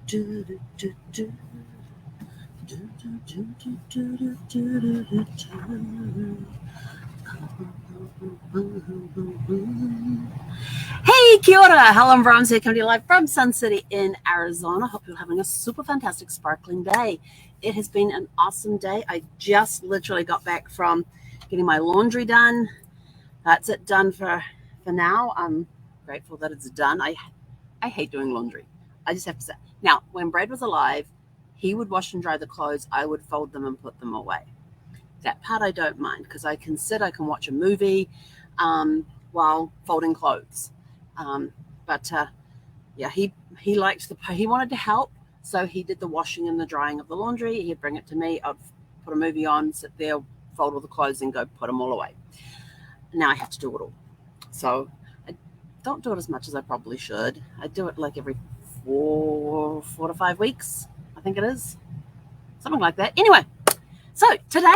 Hey, kia ora. Helen Brahms here, coming to you live from Sun City in Arizona. Hope you're having a super fantastic, sparkling day. It has been an awesome day. I just literally got back from getting my laundry done. That's it, done for now. I'm grateful that it's done. I hate doing laundry. I just have to say. Now, when Brad was alive, he would wash and dry the clothes. I would fold them and put them away. That part I don't mind because I can sit, I can watch a movie while folding clothes. But yeah, he liked he wanted to help, so he did the washing and the drying of the laundry. He'd bring it to me. I'd put a movie on, sit there, fold all the clothes, and go put them all away. Now I have to do it all. So I don't do it as much as I probably should. I do it like every 4 to 5 weeks, I think it is. Something like that. Anyway, so today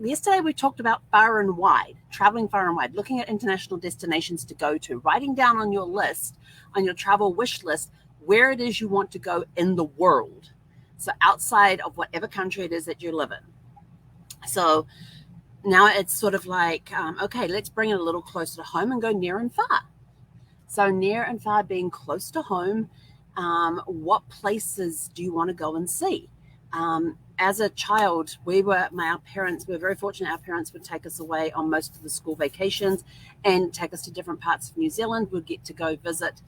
yesterday we talked about far and wide, traveling far and wide, looking at international destinations to go to, writing down on your list, on your travel wish list, where it is you want to go in the world. So outside of whatever country it is that you live in. So now it's sort of like, okay, let's bring it a little closer to home and go near and far. So near and far being close to home, what places do you want to go and see? As a child, our parents were very fortunate. Our parents would take us away on most of the school vacations and take us to different parts of New Zealand. We'd get to go visit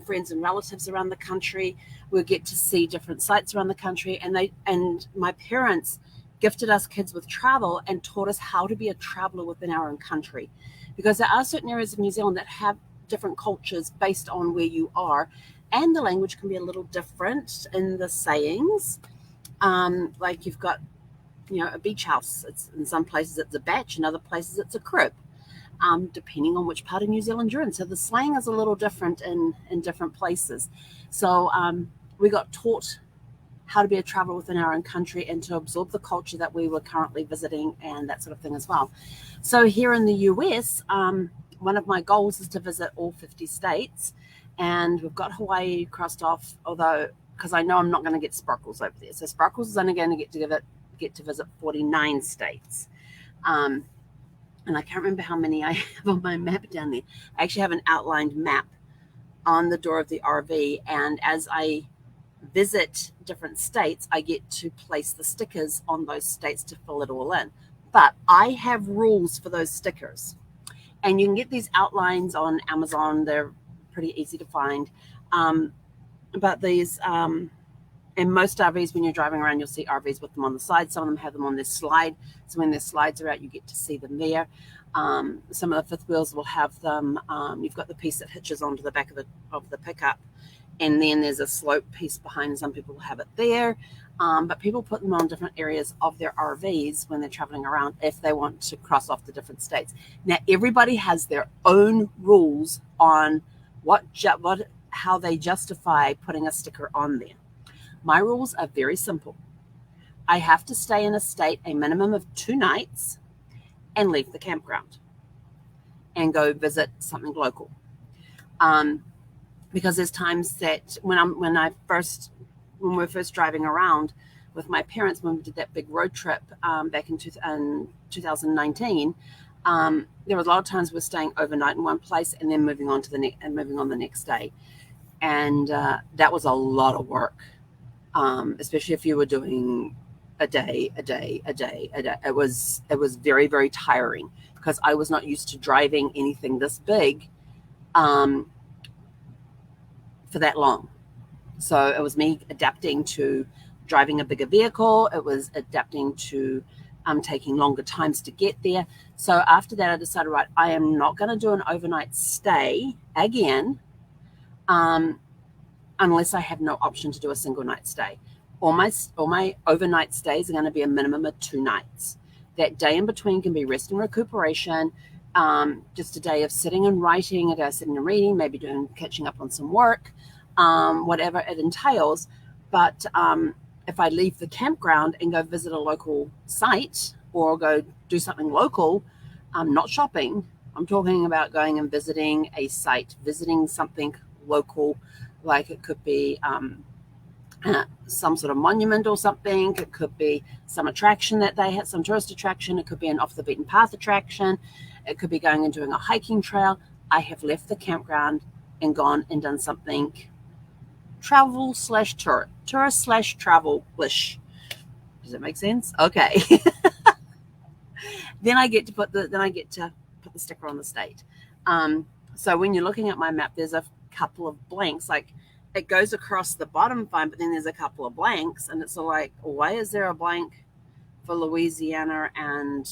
friends and relatives around the country. We'd get to see different sites around the country. And my parents gifted us kids with travel and taught us how to be a traveler within our own country. Because there are certain areas of New Zealand that have different cultures based on where you are. And the language can be a little different in the sayings. Like you've got, a beach house. It's in some places it's a batch, in other places it's a crib, depending on which part of New Zealand you're in. So the slang is a little different in different places. So we got taught how to be a traveler within our own country and to absorb the culture that we were currently visiting and that sort of thing as well. So here in the US, one of my goals is to visit all 50 states, and we've got Hawaii crossed off, although because I know I'm not going to get Sparkles over there. So Sparkles is only going to get to visit 49 states. And I can't remember how many I have on my map down there. I actually have an outlined map on the door of the RV, and as I visit different states, I get to place the stickers on those states to fill it all in. But I have rules for those stickers. And you can get these outlines on Amazon. They're pretty easy to find. But these, in most RVs, when you're driving around, you'll see RVs with them on the side. Some of them have them on their slide. So when their slides are out, you get to see them there. Some of the fifth wheels will have them. You've got the piece that hitches onto the back of the pickup. And then there's a slope piece behind. Some people have it there. But people put them on different areas of their RVs when they're traveling around if they want to cross off the different states. Now, everybody has their own rules on how they justify putting a sticker on there. My rules are very simple. I have to stay in a state a minimum of 2 nights and leave the campground and go visit something local. Because there's times that when we're first driving around with my parents, when we did that big road trip back in 2019, there was a lot of times we're staying overnight in one place and then moving on the next day. And that was a lot of work, especially if you were doing a day. It was very, very tiring because I was not used to driving anything this big for that long. So it was me adapting to driving a bigger vehicle. It was adapting to taking longer times to get there. So after that, I decided, right, I am not going to do an overnight stay again. Unless I have no option to do a single night stay. All my overnight stays are going to be a minimum of 2 nights. That day in between can be rest and recuperation, just a day of sitting and writing, a day of sitting and reading, maybe catching up on some work, whatever it entails. But if I leave the campground and go visit a local site or go do something local, not shopping, I'm talking about going and visiting a site, visiting something local, like it could be some sort of monument or something. It could be some attraction that they had, some tourist attraction. It could be an off the beaten path attraction. It could be going and doing a hiking trail. I have left the campground and gone and done something travel slash tourist slash travel-ish. Does that make sense? Okay. Then I get to put the sticker on the state. So when you're looking at my map, there's a couple of blanks. Like it goes across the bottom fine, but then there's a couple of blanks, and it's all like, why is there a blank for Louisiana and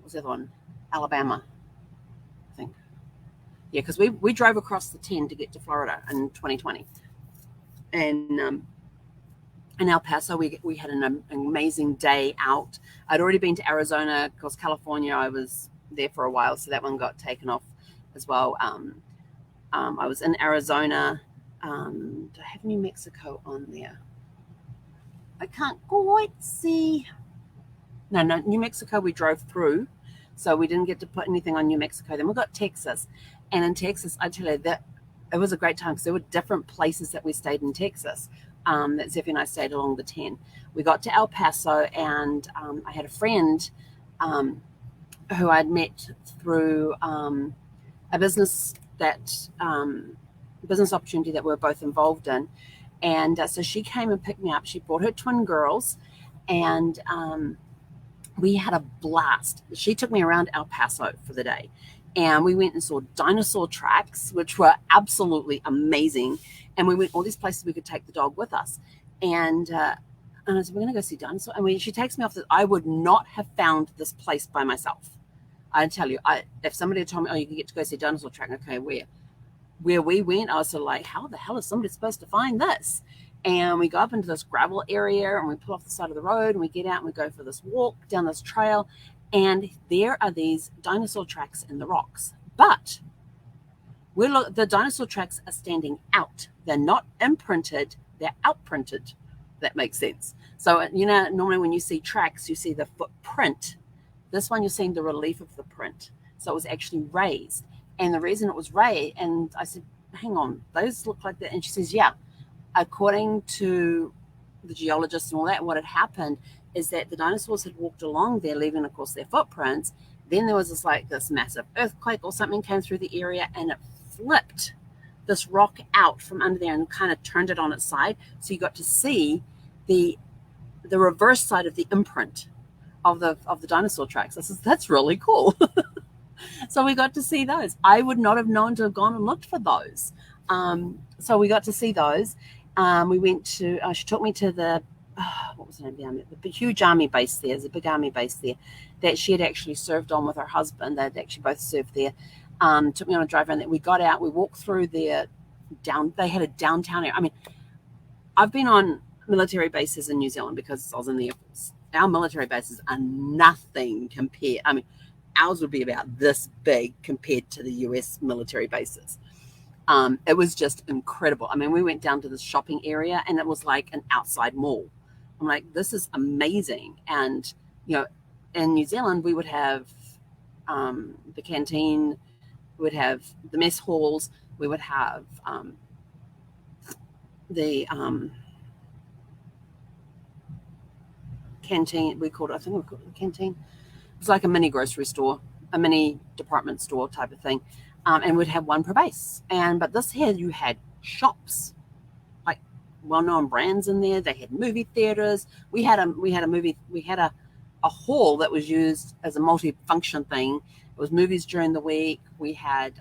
what's the other one? Alabama, I think. Yeah, because we drove across the 10 to get to Florida in 2020, and in El Paso, we had an amazing day out. I'd already been to Arizona because California, I was there for a while, so that one got taken off as well. I was in Arizona. Do I have New Mexico on there? I can't quite see. No, New Mexico we drove through, so we didn't get to put anything on New Mexico. Then we got Texas, and in Texas, I tell you that it was a great time because there were different places that we stayed in Texas. That Zephy and I stayed along the 10. We got to El Paso, and I had a friend who I'd met through a business opportunity that we were both involved in. And so she came and picked me up. She brought her twin girls, and we had a blast. She took me around El Paso for the day, and we went and saw dinosaur tracks, which were absolutely amazing. And we went all these places we could take the dog with us. And I said, we're going to go see dinosaur. And she takes me off. I would not have found this place by myself. I tell you, if somebody had told me, you can get to go see dinosaur track, okay, where we went, I was sort of like, how the hell is somebody supposed to find this? And we go up into this gravel area, and we pull off the side of the road, and we get out and we go for this walk down this trail. And there are these dinosaur tracks in the rocks. But the dinosaur tracks are standing out. They're not imprinted, they're outprinted. That makes sense. So, normally when you see tracks, you see the footprint. This one, you're seeing the relief of the print. So it was actually raised. And the reason it was raised, and I said, hang on, those look like that. And she says, yeah, according to the geologists and all that, what had happened is that the dinosaurs had walked along there, leaving, of course, their footprints. Then there was this massive earthquake or something came through the area, and it flipped this rock out from under there and kind of turned it on its side. So you got to see the reverse side of the imprint of the dinosaur tracks. That's really cool. So we got to see those. I would not have known to have gone and looked for those. So we got to see those. We went to, she took me to the, what was the name of the army? The huge army base there. There's a big army base there that she had actually served on with her husband. They'd actually both served there. Took me on a drive around there. We got out, we walked through their they had a downtown area. I mean, I've been on military bases in New Zealand because I was in the Air Force. Our military bases are nothing compared. I mean, ours would be about this big compared to the US military bases. It was just incredible. I mean, we went down to this shopping area, and it was like an outside mall. I'm like, this is amazing. And, in New Zealand, we would have the canteen, we would have the mess halls, we would have the canteen. I think we called it the canteen. It was like a mini grocery store, a mini department store type of thing. And we'd have one per base. But this here, you had shops, like well-known brands in there. They had movie theaters. We had a hall that was used as a multi-function thing. It was movies during the week. We had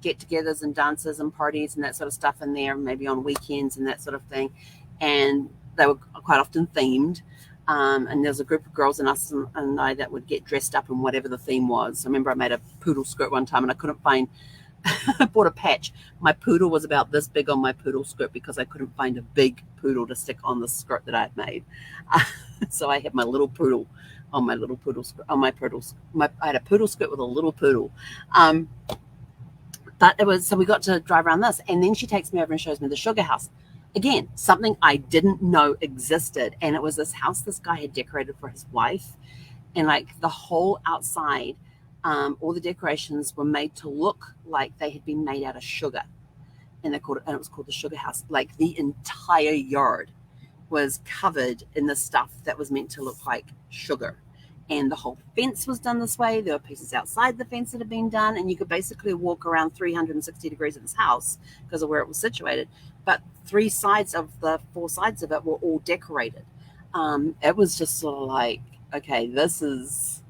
get-togethers and dances and parties and that sort of stuff in there, maybe on weekends and that sort of thing. And they were quite often themed. And there was a group of girls and us and I that would get dressed up in whatever the theme was. I remember I made a poodle skirt one time, and I couldn't find, I bought a patch. My poodle was about this big on my poodle skirt because I couldn't find a big poodle to stick on the skirt that I had made. So I had my little poodle on my little poodle skirt, on my poodle. I had a poodle skirt with a little poodle. But it was, so we got to drive around this, and then she takes me over and shows me the sugar house. Again, something I didn't know existed. And it was this house this guy had decorated for his wife. And like the whole outside, all the decorations were made to look like they had been made out of sugar. and it was called the Sugar House. Like the entire yard was covered in the stuff that was meant to look like sugar. And the whole fence was done this way. There were pieces outside the fence that had been done, and you could basically walk around 360 degrees of this house because of where it was situated. But 4 sides of it were all decorated. It was just sort of like, okay, this is.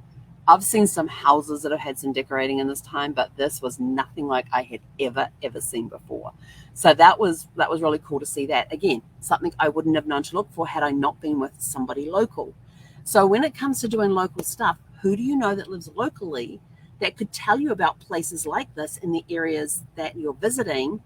I've seen some houses that have had some decorating in this time, but this was nothing like I had ever seen before. So that was really cool to see that. Again, something I wouldn't have known to look for had I not been with somebody local. So when it comes to doing local stuff, who do you know that lives locally that could tell you about places like this in the areas that you're visiting,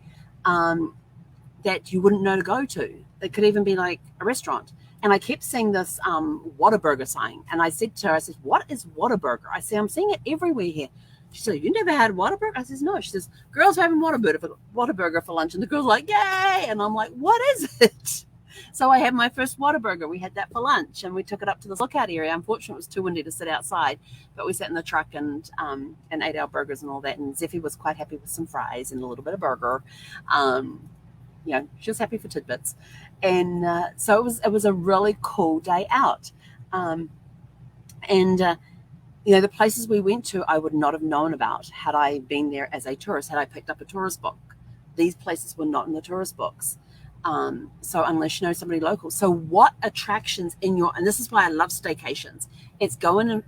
that you wouldn't know to go to? It could even be like a restaurant. And I kept seeing this Whataburger sign. And I said to her, I said, what is Whataburger? I said, I'm seeing it everywhere here. She said, you never had Whataburger? I says, no. She says, girls are having Whataburger for lunch. And the girl's like, yay. And I'm like, what is it? So I had my first Whataburger. We had that for lunch, and we took it up to the lookout area. Unfortunately, it was too windy to sit outside, but we sat in the truck and ate our burgers and all that. And Zeffie was quite happy with some fries and a little bit of burger. She was happy for tidbits. And so it was a really cool day out. The places we went to, I would not have known about had I been there as a tourist, had I picked up a tourist book. These places were not in the tourist books. So unless you know somebody local. So what attractions and this is why I love staycations. It's going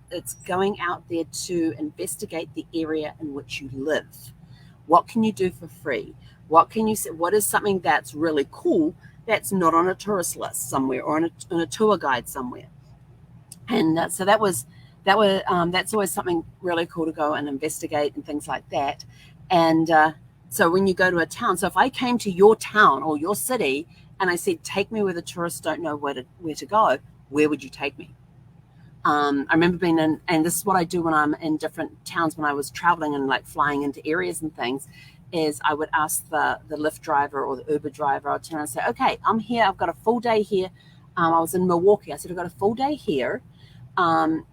out there to investigate the area in which you live. What can you do for free? What can you say? What is something that's really cool that's not on a tourist list somewhere or on a tour guide somewhere? And so that's always something really cool to go and investigate and things like that. And so when you go to a town, so if I came to your town or your city and I said, take me where the tourists don't know where to go, where would you take me? I remember being in, and this is what I do when I'm in different towns when I was traveling and like flying into areas and things, is I would ask the Lyft driver or the Uber driver, I'd turn around and say, okay, I'm here. I've got a full day here. I was in Milwaukee. I said, I've got a full day here. And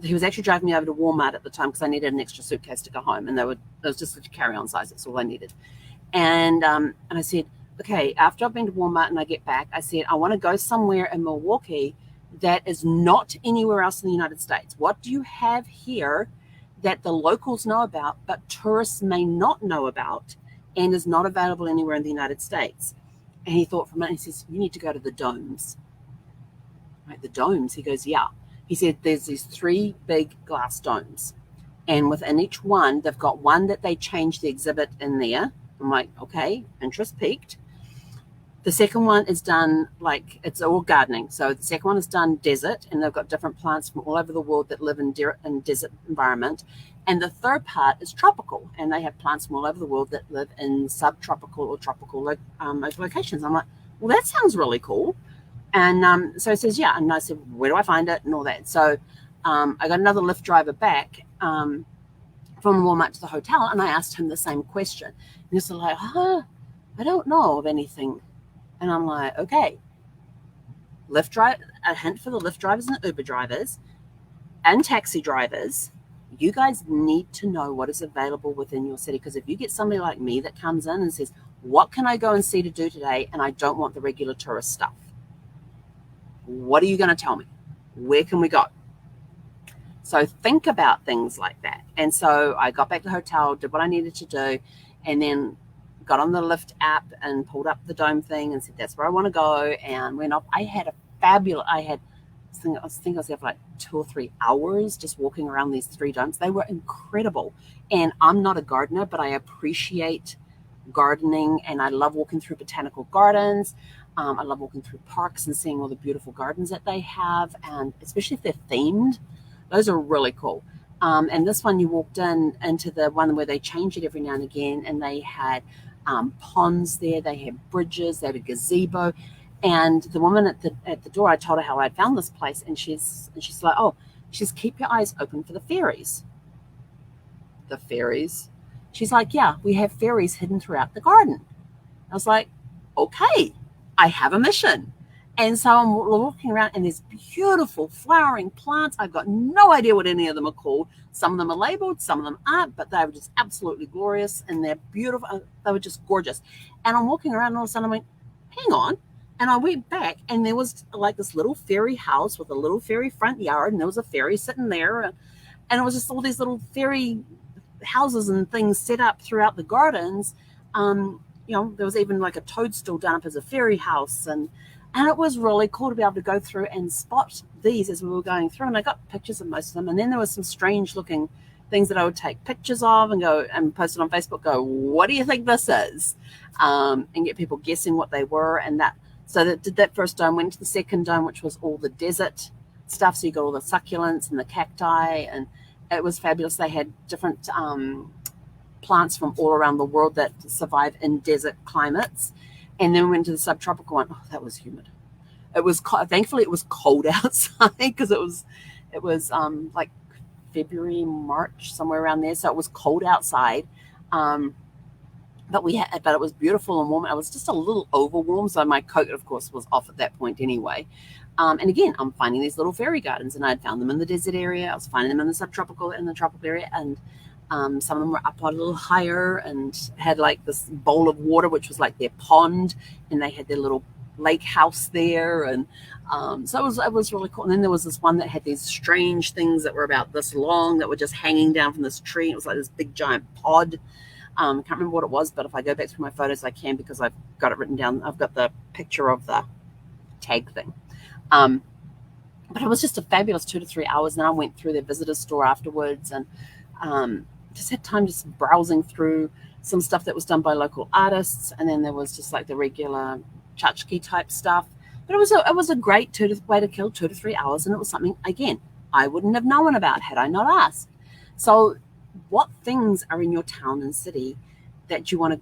he was actually driving me over to Walmart at the time because I needed an extra suitcase to go home. And it was just a carry-on size. That's all I needed. And I said, okay, after I've been to Walmart and I get back, I said, I want to go somewhere in Milwaukee that is not anywhere else in the United States. What do you have here that the locals know about, but tourists may not know about and is not available anywhere in the United States? And he thought for a minute, he says, you need to go to the domes. Right, the domes? He goes, yeah. He said, there's these 3 big glass domes. And within each one, they've got one that they change the exhibit in there. I'm like, okay, interest peaked. The second one is done like it's all gardening. So the second one is done desert, and they've got different plants from all over the world that live in desert environment. And the third part is tropical, and they have plants from all over the world that live in subtropical or tropical locations. I'm like, well, that sounds really cool. And so he says, yeah. And I said, where do I find it and all that? So I got another Lyft driver back from Walmart to the hotel, and I asked him the same question. And he's like, I don't know of anything. And I'm like, okay, a hint for the Lyft drivers and the Uber drivers and taxi drivers, you guys need to know what is available within your city. Because if you get somebody like me that comes in and says, what can I go and see to do today? And I don't want the regular tourist stuff. What are you going to tell me? Where can we go? So think about things like that. And so I got back to the hotel, did what I needed to do, and then got on the Lyft app and pulled up the dome thing and said, that's where I want to go, and went off. I was there for like 2 or 3 hours just walking around these 3 domes. They were incredible. And I'm not a gardener, but I appreciate gardening, and I love walking through botanical gardens. I love walking through parks and seeing all the beautiful gardens that they have, and especially if they're themed. Those are really cool. And this one, you walked into the one where they change it every now and again, and they had ponds there, they had bridges, they had a gazebo. And the woman at the door, I told her how I'd found this place, and she's like, keep your eyes open for the fairies. The fairies? She's like, yeah, we have fairies hidden throughout the garden. I was like, okay, I have a mission. And so I'm walking around, and there's beautiful flowering plants. I've got no idea what any of them are called. Some of them are labeled, some of them aren't, but they were just absolutely glorious, and they're beautiful. They were just gorgeous. And I'm walking around, and all of a sudden I'm like, hang on. And I went back, and there was like this little fairy house with a little fairy front yard, and there was a fairy sitting there. And it was just all these little fairy houses and things set up throughout the gardens. There was even like a toadstool done up as a fairy house, and it was really cool to be able to go through and spot these as we were going through. And I got pictures of most of them. And then there was some strange looking things that I would take pictures of and go and post it on Facebook, go, what do you think this is? And get people guessing what they were. And did that first dome, went to the second dome, which was all the desert stuff. So you got all the succulents and the cacti, and it was fabulous. They had different plants from all around the world that survive in desert climates. And then we went to the subtropical one. Oh, that was humid. It was thankfully it was cold outside, because it was like February, March, somewhere around there. So it was cold outside. But it was beautiful and warm. I was just a little over warm, so my coat, of course, was off at that point anyway. And again, I'm finding these little fairy gardens, and I'd found them in the desert area. I was finding them in the subtropical and the tropical area, and some of them were up a little higher and had like this bowl of water, which was like their pond, and they had their little lake house there. And so it was really cool. And then there was this one that had these strange things that were about this long that were just hanging down from this tree. It was like this big giant pod. I can't remember what it was, but if I go back through my photos, I can, because I've got it written down. I've got the picture of the tag thing. But it was just a fabulous 2 to 3 hours. And then I went through their visitor store afterwards, and just had time just browsing through some stuff that was done by local artists. And then there was just like the regular tchotchke type stuff. But it was a great way to kill 2 to 3 hours. And it was something, again, I wouldn't have known about had I not asked. So what things are in your town and city that you want to,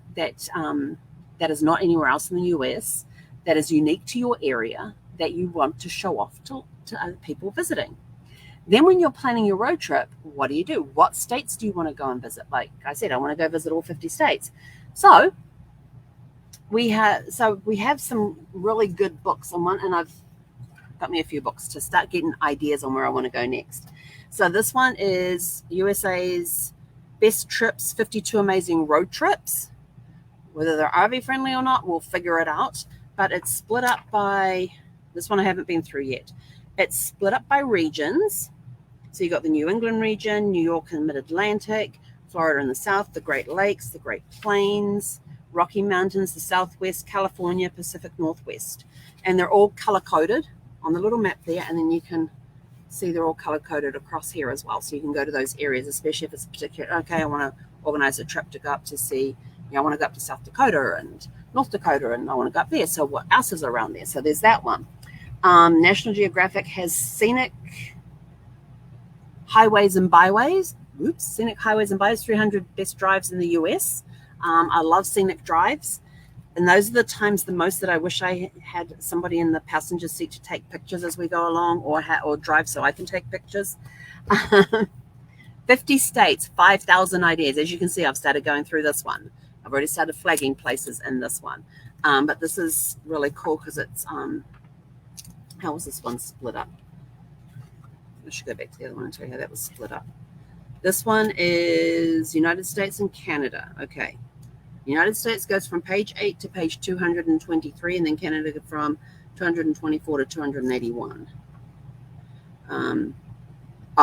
that is not anywhere else in the US, that is unique to your area, that you want to show off to other people visiting? Then when you're planning your road trip, what do? What states do you want to go and visit? Like I said, I want to go visit all 50 states. So we have some really good books on one, and I've got me a few books to start getting ideas on where I want to go next. So this one is USA's Best Trips, 52 Amazing Road Trips. Whether they're RV friendly or not, we'll figure it out. But it's split up by, this one I haven't been through yet. It's split up by regions. So you got the New England region, New York and Mid-Atlantic, Florida in the South, the Great Lakes, the Great Plains, Rocky Mountains, the Southwest, California, Pacific Northwest. And they're all color-coded on the little map there, and then you can see they're all color-coded across here as well. So you can go to those areas, especially if it's a particular, okay, I want to organize a trip to go up to see, I want to go up to South Dakota and North Dakota, and I want to go up there. So what else is around there? So there's that one. National Geographic has Scenic Highways and Byways. Scenic Highways and Byways, 300 best drives in the US. I love scenic drives. And those are the times the most that I wish I had somebody in the passenger seat to take pictures as we go along, or drive so I can take pictures. 50 states, 5,000 ideas. As you can see, I've started going through this one. I've already started flagging places in this one. But this is really cool because it's, how was this one split up? I should go back to the other one and tell you how that was split up. This one is United States and Canada. Okay. United States goes from page 8 to page 223, and then Canada from 224 to 281.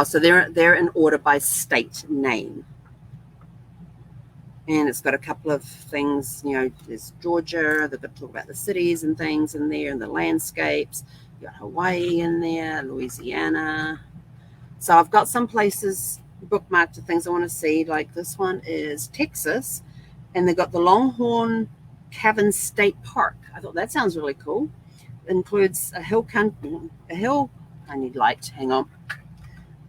So they're in order by state name. And it's got a couple of things, there's Georgia, they've got to talk about the cities and things in there, and the landscapes. You got Hawaii in there, Louisiana. So I've got some places bookmarked of things I want to see. Like this one is Texas, and they've got the Longhorn Cavern State Park. I thought that sounds really cool. It includes a hill. I need light. Hang on.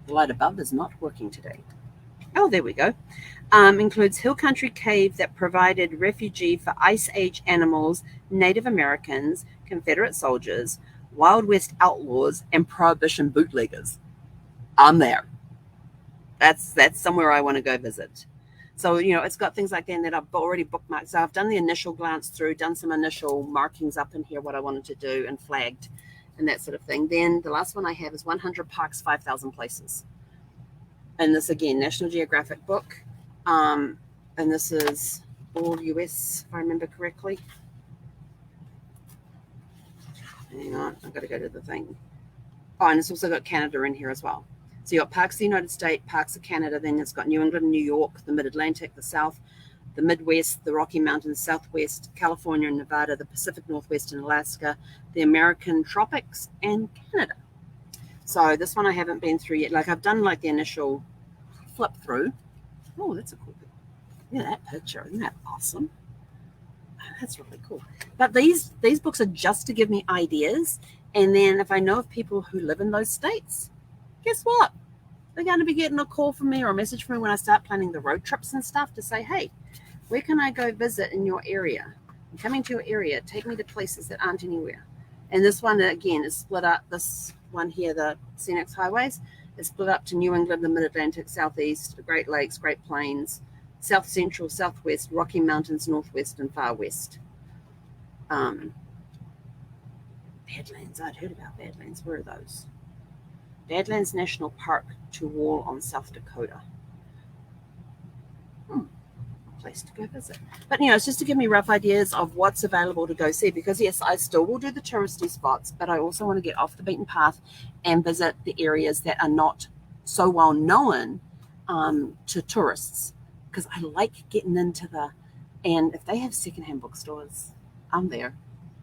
The light above is not working today. Oh, there we go. Includes hill country cave that provided refuge for Ice Age animals, Native Americans, Confederate soldiers, Wild West outlaws, and Prohibition bootleggers. I'm there. That's somewhere I want to go visit. So, it's got things like that that I've already bookmarked. So I've done the initial glance through, done some initial markings up in here, what I wanted to do, and flagged and that sort of thing. Then the last one I have is 100 Parks, 5,000 Places. And this, again, National Geographic book. And this is all US, if I remember correctly. Hang on, I've got to go to the thing. Oh, and it's also got Canada in here as well. So you got parks of the United States, parks of Canada, then it's got New England, New York, the Mid-Atlantic, the South, the Midwest, the Rocky Mountains, Southwest, California and Nevada, the Pacific Northwest and Alaska, the American tropics, and Canada. So this one I haven't been through yet. Like, I've done like the initial flip through. Oh, that's a cool picture. Look at that picture. Isn't that awesome? That's really cool. But these books are just to give me ideas. And then if I know of people who live in those states, guess what? They're going to be getting a call from me or a message from me when I start planning the road trips and stuff to say, hey, where can I go visit in your area? I'm coming to your area. Take me to places that aren't anywhere. And this one, again, is split up. This one here, the Scenic Highways, is split up to New England, the Mid-Atlantic, Southeast, the Great Lakes, Great Plains, South Central, Southwest, Rocky Mountains, Northwest, and Far West. Badlands. I'd heard about Badlands. Where are those? Badlands National Park to Wall on South Dakota. Place to go visit. But, it's just to give me rough ideas of what's available to go see, because, yes, I still will do the touristy spots, but I also want to get off the beaten path and visit the areas that are not so well known to tourists, because I like getting into and if they have secondhand bookstores, I'm there.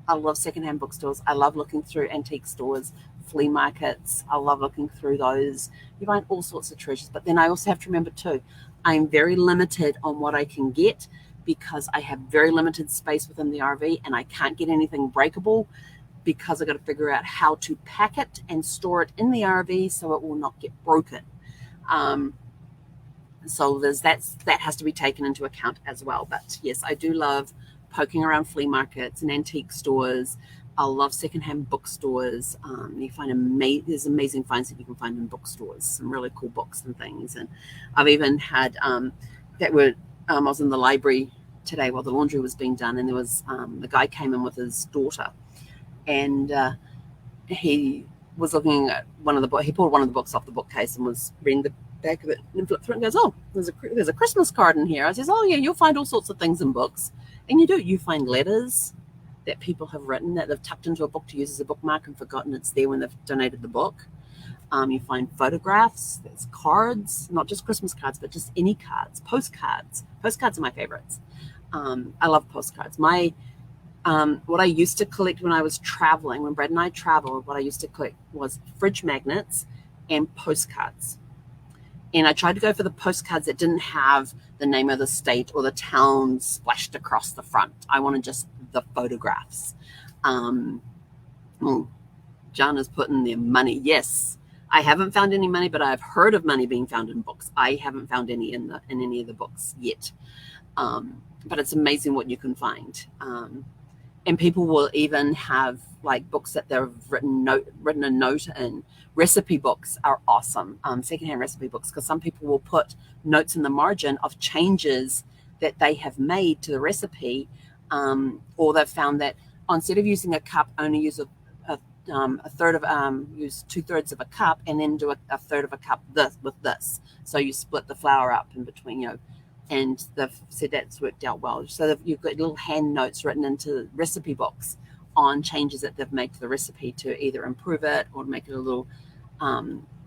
I love secondhand bookstores. I love looking through antique stores, flea markets. I love looking through those. You find all sorts of treasures. But then I also have to remember too, I'm very limited on what I can get, because I have very limited space within the RV, and I can't get anything breakable, because I've got to figure out how to pack it and store it in the RV so it will not get broken. So that has to be taken into account as well. But yes, I do love poking around flea markets and antique stores. I love secondhand bookstores. You find there's amazing finds that you can find in bookstores, some really cool books and things. And I've even had I was in the library today while the laundry was being done, and there was the guy came in with his daughter, and he was looking at one of the books. He pulled one of the books off the bookcase and was reading the back of it and flipped through it and goes, oh, there's a Christmas card in here. I says, oh yeah, you'll find all sorts of things in books. And you find letters that people have written that they've tucked into a book to use as a bookmark and forgotten it's there when they've donated the book. You find photographs, there's cards, not just Christmas cards, but just any cards, postcards. Postcards are my favorites. I love postcards. What I used to collect when I was traveling, when Brad and I traveled, what I used to collect was fridge magnets and postcards. And I tried to go for the postcards that didn't have the name of the state or the town splashed across the front. I wanted just the photographs. John is putting their money. Yes, I haven't found any money, but I've heard of money being found in books. I haven't found any in any of the books yet. But it's amazing what you can find. And people will even have like books that they've written a note in. Recipe books are awesome. Secondhand recipe books, because some people will put notes in the margin of changes that they have made to the recipe, or they've found that instead of using a cup, only use a third of use 2/3 of a cup, and then do a third of a cup with this. So you split the flour up in between, and they've said that's worked out well. So you've got little hand notes written into recipe books on changes that they've made to the recipe to either improve it or make it a little,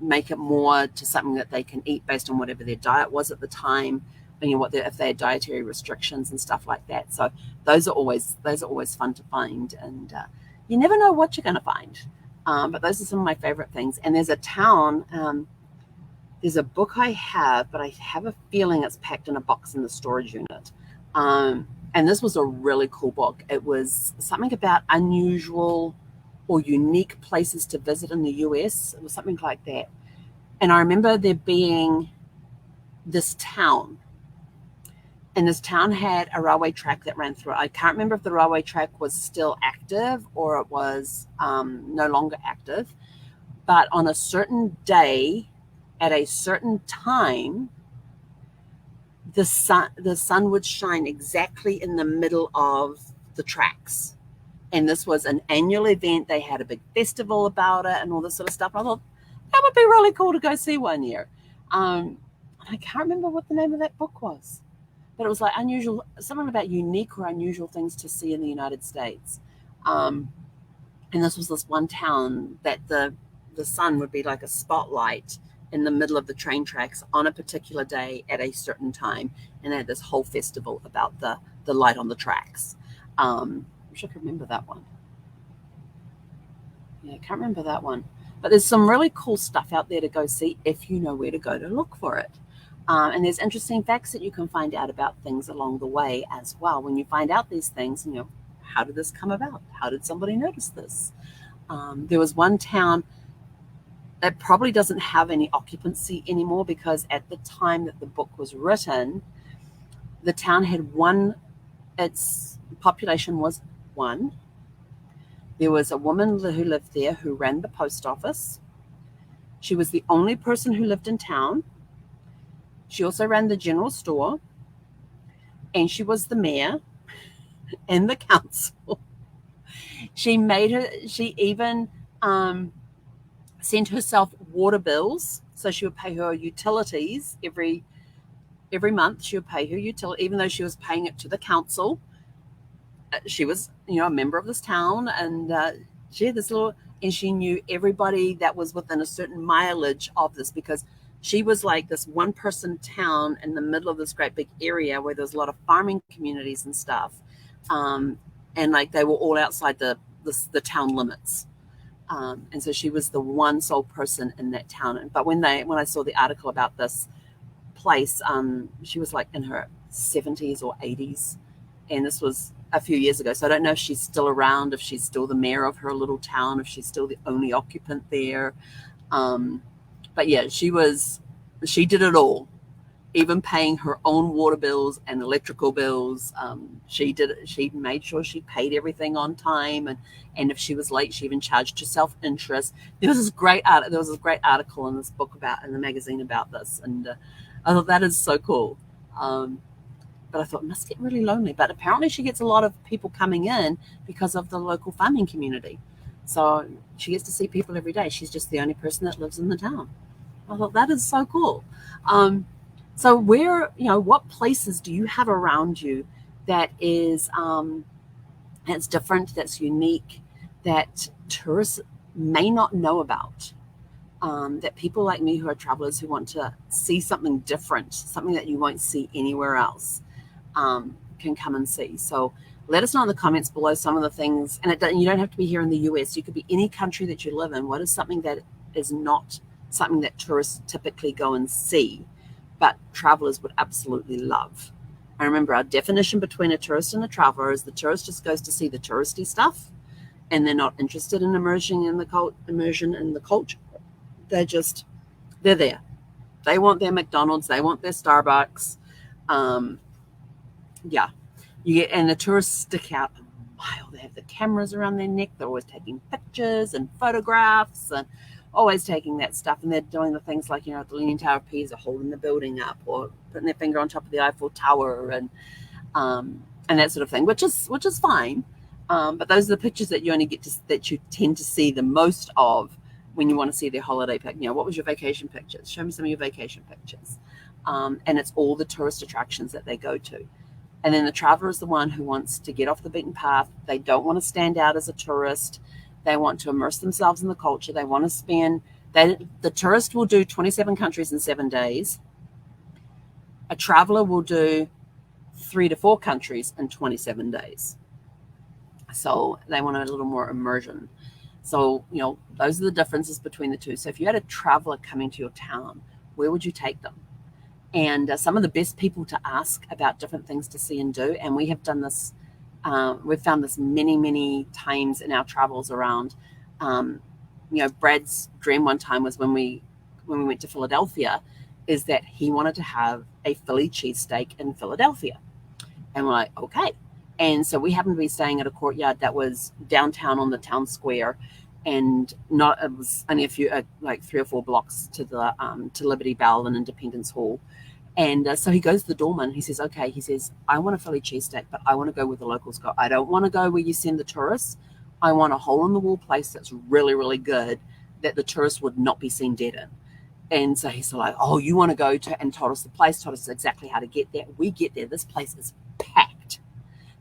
make it more to something that they can eat based on whatever their diet was at the time, and if they had dietary restrictions and stuff like that. So those are always fun to find, and you never know what you're going to find. But those are some of my favorite things. And there's a town. There's a book I have, but I have a feeling it's packed in a box in the storage unit. And this was a really cool book. It was something about unusual or unique places to visit in the US. It was something like that. And I remember there being this town. And this town had a railway track that ran through it. I can't remember if the railway track was still active or it was no longer active. But on a certain day, at a certain time, the sun would shine exactly in the middle of the tracks. And this was an annual event. They had a big festival about it and all this sort of stuff. I thought that would be really cool to go see one year. I can't remember what the name of that book was, but it was like unusual, something about unique or unusual things to see in the United States. And this was this one town that the sun would be like a spotlight in the middle of the train tracks on a particular day at a certain time, and they had this whole festival about the light on the tracks. I wish I could remember that one. Yeah, I can't remember that one. But there's some really cool stuff out there to go see if you know where to go to look for it. And there's interesting facts that you can find out about things along the way as well. When you find out these things, how did this come about? How did somebody notice this? There was one town that probably doesn't have any occupancy anymore because at the time that the book was written, the town had its population was one. There was a woman who lived there who ran the post office. She was the only person who lived in town. She also ran the general store, and she was the mayor and the council. She even sent herself water bills, so she would pay her utilities every month. She would pay her utility, even though she was paying it to the council. She was, a member of this town, and she had this and she knew everybody that was within a certain mileage of this because she was like this one-person town in the middle of this great big area where there's a lot of farming communities and stuff, and like they were all outside the town limits. And so she was the one sole person in that town. But when I saw the article about this place, she was like in her 70s or 80s, and this was a few years ago. So I don't know if she's still around, if she's still the mayor of her little town, if she's still the only occupant there. But yeah, she did it all, even paying her own water bills and electrical bills. She made sure she paid everything on time, and if she was late, she even charged herself interest. There was this great article in this book in the magazine about this, and I thought that is so cool. But I thought it must get really lonely. But apparently she gets a lot of people coming in because of the local farming community. So she gets to see people every day. She's just the only person that lives in the town. I thought that is so cool. So what places do you have around you that is that's different, that's unique, that tourists may not know about, that people like me who are travelers who want to see something different, something that you won't see anywhere else, can come and see. So let us know in the comments below some of the things, and you don't have to be here in the US. You could be any country that you live in. What is something that is not something that tourists typically go and see, but travelers would absolutely love? I remember our definition between a tourist and a traveler is the tourist just goes to see the touristy stuff, and they're not interested in immersion in the culture. They're there. They want their McDonald's, they want their Starbucks. And the tourists stick out a mile. They have the cameras around their neck. They're always taking pictures and photographs and always taking that stuff. And they're doing the things like, the Leaning Tower of Pisa, holding the building up, or putting their finger on top of the Eiffel Tower and that sort of thing, which is fine. But those are the pictures that you tend to see the most of when you want to see their holiday pic. What was your vacation pictures? Show me some of your vacation pictures. And it's all the tourist attractions that they go to. And then the traveler is the one who wants to get off the beaten path. They don't want to stand out as a tourist. They want to immerse themselves in the culture. They want to the tourist will do 27 countries in 7 days. A traveler will do 3 to 4 countries in 27 days. So they want a little more immersion. So, those are the differences between the two. So if you had a traveler coming to your town, where would you take them? And some of the best people to ask about different things to see and do, and we have done this, we've found this many, many times in our travels around. Brad's dream one time was when we went to Philadelphia, is that he wanted to have a Philly cheesesteak in Philadelphia. And we're like, okay. And so we happened to be staying at a courtyard that was downtown on the town square, and it was only a few, like 3 or 4 blocks to the to Liberty Bell and Independence Hall. And so he goes to the doorman. He says, okay, he says, I want a Philly cheesesteak, but I want to go where the locals go. I don't want to go where you send the tourists. I want a hole-in-the-wall place that's really, really good that the tourists would not be seen dead in. And so he's like, oh, you want to go to, and told us the place, told us exactly how to get there. We get there. This place is packed.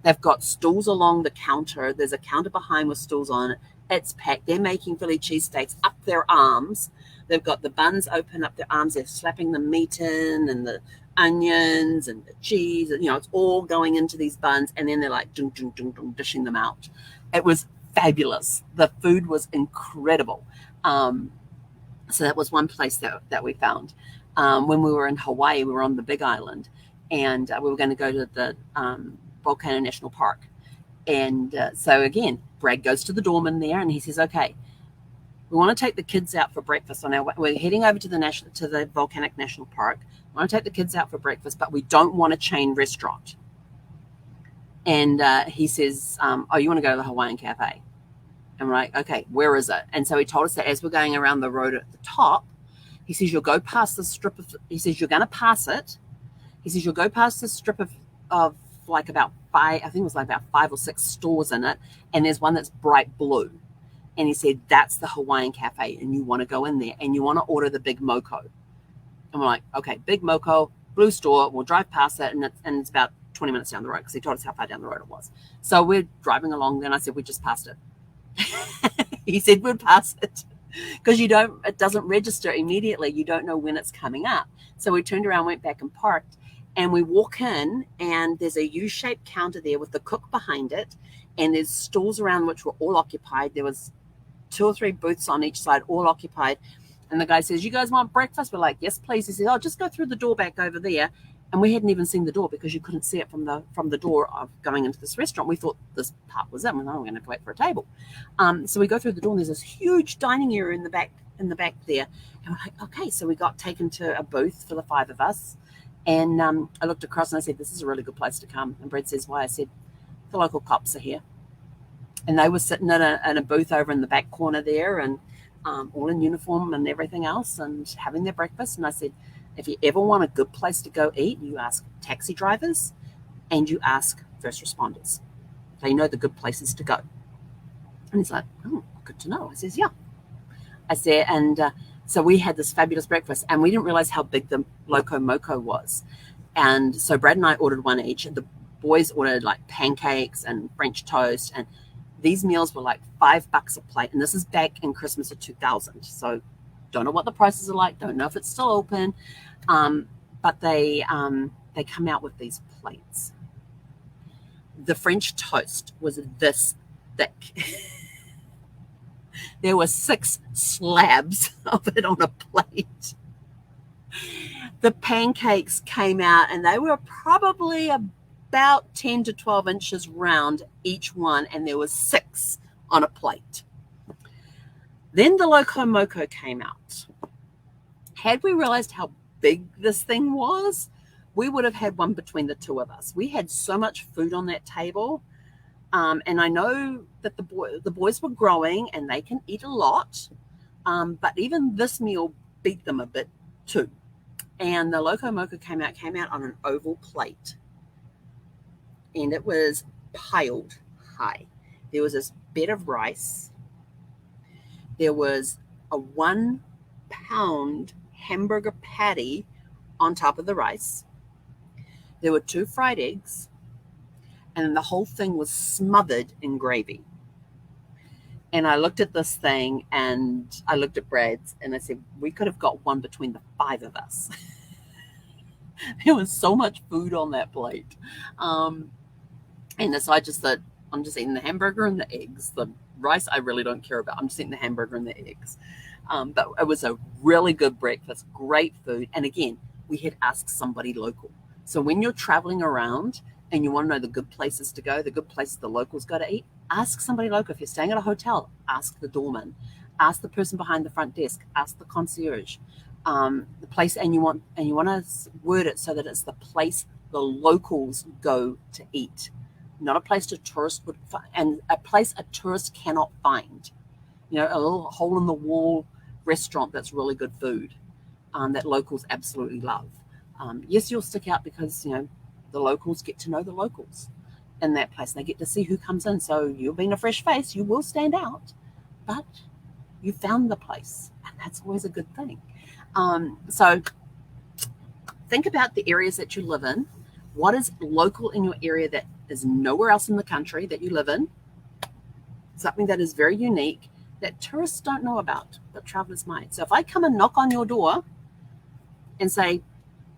They've got stools along the counter. There's a counter behind with stools on it. It's packed. They're making Philly cheesesteaks up their arms. They've got the buns open up their arms. They're slapping the meat in and the onions and the cheese. And, it's all going into these buns. And then they're like, ding, ding, ding, ding, dishing them out. It was fabulous. The food was incredible. So that was one place that we found. When we were in Hawaii, we were on the Big Island. And we were going to go to the Volcano National Park. And so again, Brad goes to the doorman there and he says, okay, we want to take the kids out for breakfast. We're heading over to the Volcanic National Park. We want to take the kids out for breakfast, but we don't want a chain restaurant. And he says, oh, you want to go to the Hawaiian Cafe? And we're like, okay, where is it? And so he told us that as we're going around the road at the top, he says, you'll go past the strip of, he says, you're going to pass it. He says, you'll go past the strip of like about 5, I think it was like about 5 or 6 stores in it. And there's one that's bright blue. And he said, that's the Hawaiian Cafe. And you want to go in there and you want to order the Big Moco. And we're like, okay, Big Moco, blue store. We'll drive past it. And it's about 20 minutes down the road because he told us how far down the road it was. So we're driving along there and I said, we just passed it. He said, we'd pass it because it doesn't register immediately. You don't know when it's coming up. So we turned around, went back and parked. And we walk in and there's a U-shaped counter there with the cook behind it. And there's stalls around which were all occupied. There was 2 or 3 booths on each side, all occupied. And the guy says, you guys want breakfast? We're like, yes, please. He says, oh, just go through the door back over there. And we hadn't even seen the door because you couldn't see it from the door of going into this restaurant. We thought this part was it. We're going to have to wait for a table. So we go through the door and there's this huge dining area in the back there. And we're like, okay. So we got taken to a booth for the 5 of us. And I looked across and I said, this is a really good place to come. And Brad says, why? I said, the local cops are here. And they were sitting in a booth over in the back corner there and all in uniform and everything else and having their breakfast. And I said, if you ever want a good place to go eat, you ask taxi drivers and you ask first responders. They know the good places to go. And he's like, oh, good to know. I says, yeah. I said, and so we had this fabulous breakfast and we didn't realize how big the Loco Moco was. And so Brad and I ordered one each. The boys ordered like pancakes and French toast. And these meals were like $5 a plate. And this is back in Christmas of 2000. So don't know what the prices are like. Don't know if it's still open. But they come out with these plates. The French toast was this thick. There were 6 slabs of it on a plate. The pancakes came out and they were probably about 10 to 12 inches round each one. And there was 6 on a plate. Then the Loco Moco came out. Had we realized how big this thing was, we would have had one between the 2 of us. We had so much food on that table. And I know that the boys were growing and they can eat a lot. But even this meal beat them a bit too. And the Loco Moco came out on an oval plate. And it was piled high. There was this bed of rice. There was a 1-pound hamburger patty on top of the rice. There were 2 fried eggs. And the whole thing was smothered in gravy. And I looked at this thing and I looked at Brad's and I said, we could have got one between the 5 of us. There was so much food on that plate. And so I just thought, I'm just eating the hamburger and the eggs. The rice I really don't care about. I'm just eating the hamburger and the eggs. But it was a really good breakfast, great food. And again, we had asked somebody local. So when you're traveling around and you want to know the good places to go, the good places the locals go to eat, ask somebody local. If you're staying at a hotel, ask the doorman, ask the person behind the front desk, ask the concierge, the place, and you want to word it so that it's the place the locals go to eat, not a place a tourist would find, and a place a tourist cannot find. A little hole in the wall restaurant that's really good food that locals absolutely love. Yes, you'll stick out because, the locals get to know the locals in that place. They get to see who comes in. So you being a fresh face, you will stand out, but you found the place, and that's always a good thing. So think about the areas that you live in. What is local in your area that is nowhere else in the country that you live in? Something that is very unique that tourists don't know about, but travelers might. So if I come and knock on your door and say,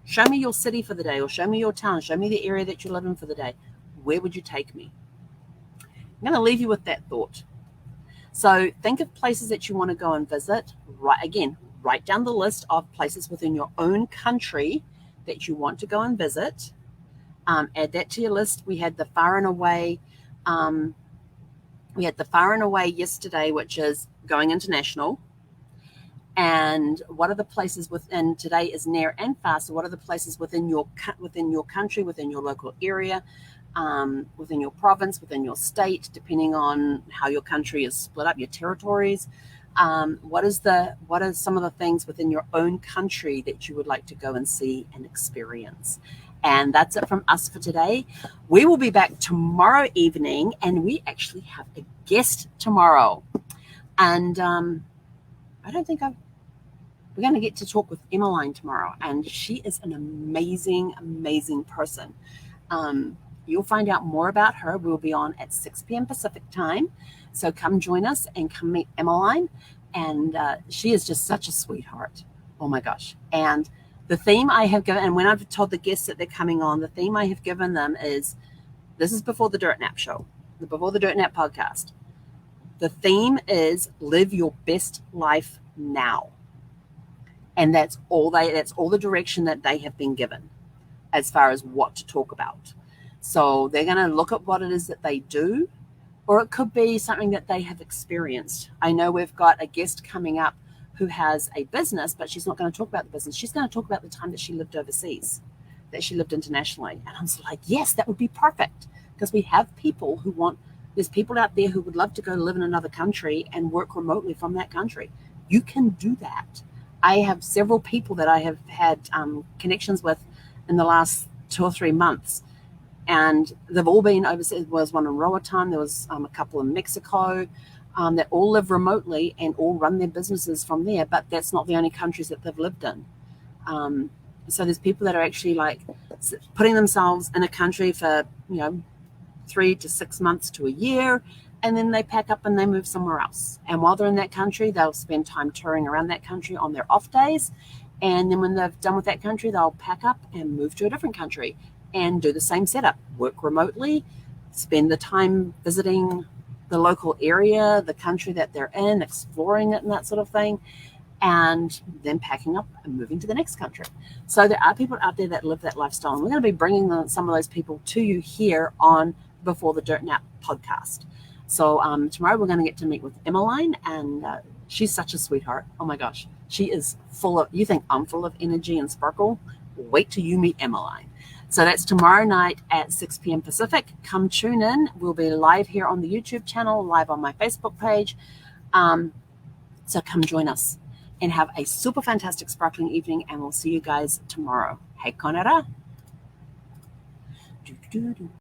show me your city for the day, or show me your town, show me the area that you live in for the day, where would you take me? I'm going to leave you with that thought. So think of places that you want to go and visit. Write down the list of places within your own country that you want to go and visit. Add that to your list. We had the far and away. Yesterday, which is going international. And what are the places within, today is near and far. So what are the places within your country, within your local area, within your province, within your state, depending on how your country is split up, your territories. What are some of the things within your own country that you would like to go and see and experience? And that's it from us for today. We will be back tomorrow evening, and we actually have a guest tomorrow. And I don't think we're going to get to talk with Emmeline tomorrow, and she is an amazing, amazing person. You'll find out more about her. We'll be on at 6 p.m. Pacific time. So come join us and come meet Emmeline. And she is just such a sweetheart. Oh my gosh. And the theme I have given, and when I've told the guests that they're coming on, the theme I have given them is, this is before the Dirt Nap show, before the Dirt Nap podcast. The theme is live your best life now. And that's all the direction that they have been given as far as what to talk about. So they're going to look at what it is that they do, or it could be something that they have experienced. I know we've got a guest coming up who has a business, but she's not going to talk about the business. She's going to talk about the time that she lived overseas, that she lived internationally. And I'm like, yes, that would be perfect, because we have people there's people out there who would love to go live in another country and work remotely from that country. You can do that. I have several people that I have had connections with in the last 2 or 3 months, and they've all been overseas. There was one in Roatan, there was a couple in Mexico, that all live remotely and all run their businesses from there, but that's not the only countries that they've lived in. So there's people that are actually like putting themselves in a country for 3 to 6 months to a year, and then they pack up and they move somewhere else. And while they're in that country, they'll spend time touring around that country on their off days. And then when they've done with that country, they'll pack up and move to a different country and do the same setup, work remotely, spend the time visiting the local area, the country that they're in, exploring it and that sort of thing, and then packing up and moving to the next country. So there are people out there that live that lifestyle, and we're going to be bringing some of those people to you here on Before the Dirt Nap podcast. So tomorrow we're going to get to meet with Emmeline, and she's such a sweetheart. Oh my gosh. She is you think I'm full of energy and sparkle? Wait till you meet Emmeline. So that's tomorrow night at 6 p.m. Pacific. Come tune in. We'll be live here on the YouTube channel, live on my Facebook page. So come join us and have a super fantastic sparkling evening, and we'll see you guys tomorrow. Hei konara.